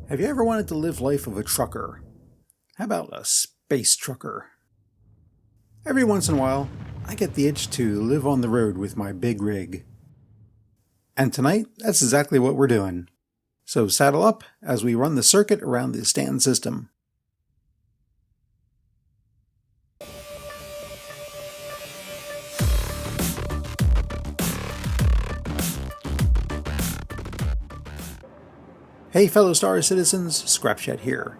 Have you ever wanted to live life of a trucker? How about a space trucker? Every once in a while, I get the itch to live on the road with my big rig. And tonight, that's exactly what we're doing. So saddle up as we run the circuit around the Stanton system. Hey fellow Star Citizens, Scrapchat here.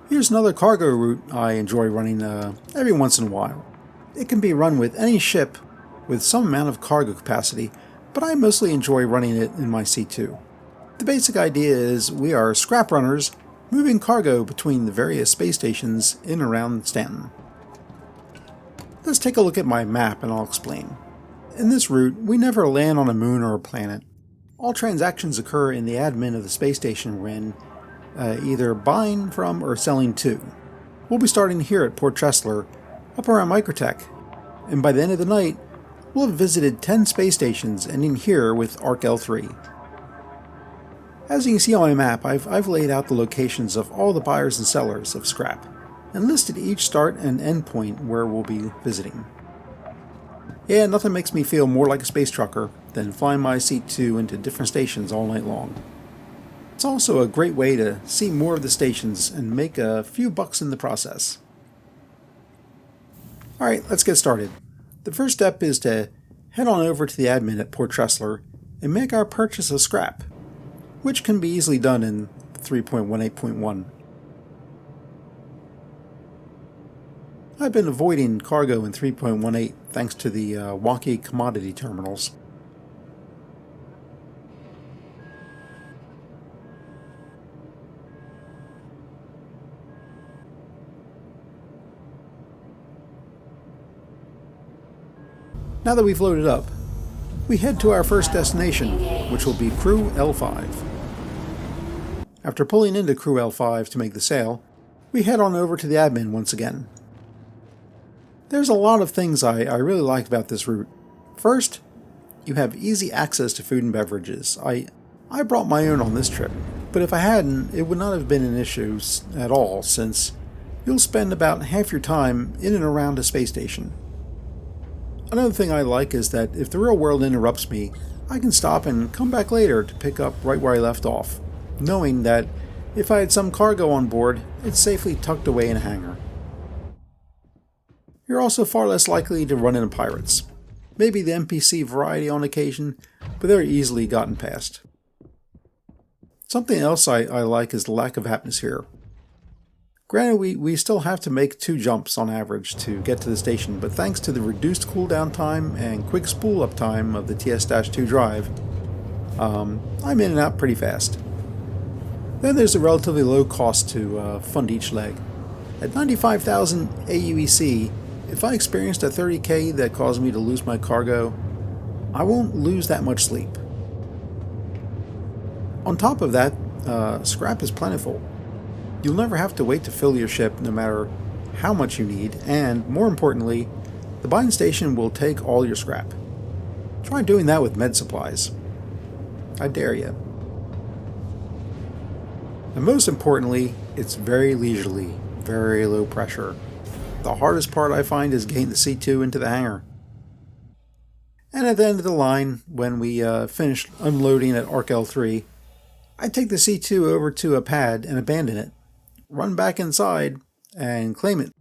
Here's another cargo route I enjoy running every once in a while. It can be run with any ship with some amount of cargo capacity, but I mostly enjoy running it in my C2. The basic idea is we are scrap runners moving cargo between the various space stations in and around Stanton. Let's take a look at my map and I'll explain. In this route, we never land on a moon or a planet. All transactions occur in the admin of the space station we're in, either buying from or selling to. We'll be starting here at Port Tressler, up around Microtech, and by the end of the night, we'll have visited 10 space stations, ending here with Arc L3. As you can see on my map, I've laid out the locations of all the buyers and sellers of scrap, and listed each start and end point where we'll be visiting. Yeah, nothing makes me feel more like a space trucker than flying my C2 into different stations all night long. It's also a great way to see more of the stations and make a few bucks in the process. Alright, let's get started. The first step is to head on over to the admin at Port Tressler and make our purchase of scrap, which can be easily done in 3.18.1. I've been avoiding cargo in 3.18 thanks to the wonky commodity terminals. Now that we've loaded up, we head to our first destination, which will be Crew L5. After pulling into Crew L5 to make the sale, we head on over to the admin once again. There's a lot of things I really like about this route. First, you have easy access to food and beverages. I brought my own on this trip, but if I hadn't, it would not have been an issue at all, since you'll spend about half your time in and around a space station. Another thing I like is that if the real world interrupts me, I can stop and come back later to pick up right where I left off, knowing that if I had some cargo on board, it's safely tucked away in a hangar. You're also far less likely to run into pirates. Maybe the NPC variety on occasion, but they're easily gotten past. Something else I like is the lack of atmosphere. Granted, we still have to make 2 jumps on average to get to the station, but thanks to the reduced cooldown time and quick spool up time of the TS-2 drive, I'm in and out pretty fast. Then there's the relatively low cost to fund each leg. At 95,000 AUEC, if I experienced a 30k that caused me to lose my cargo, I won't lose that much sleep. On top of that, scrap is plentiful. You'll never have to wait to fill your ship no matter how much you need, and more importantly, the buying station will take all your scrap. Try doing that with med supplies. I dare you. And most importantly, it's very leisurely, very low pressure. The hardest part I find is getting the C2 into the hangar. And at the end of the line, when we finish unloading at Arc L3, I take the C2 over to a pad and abandon it, run back inside, and claim it,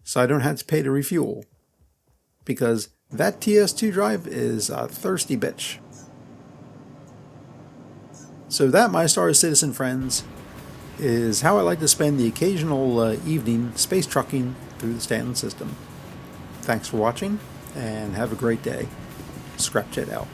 so I don't have to pay to refuel. Because that TS2 drive is a thirsty bitch. So that, my Star Citizen friends, is how I like to spend the occasional evening space trucking through the Stanton system. Thanks for watching, and have a great day. Scrapchat out.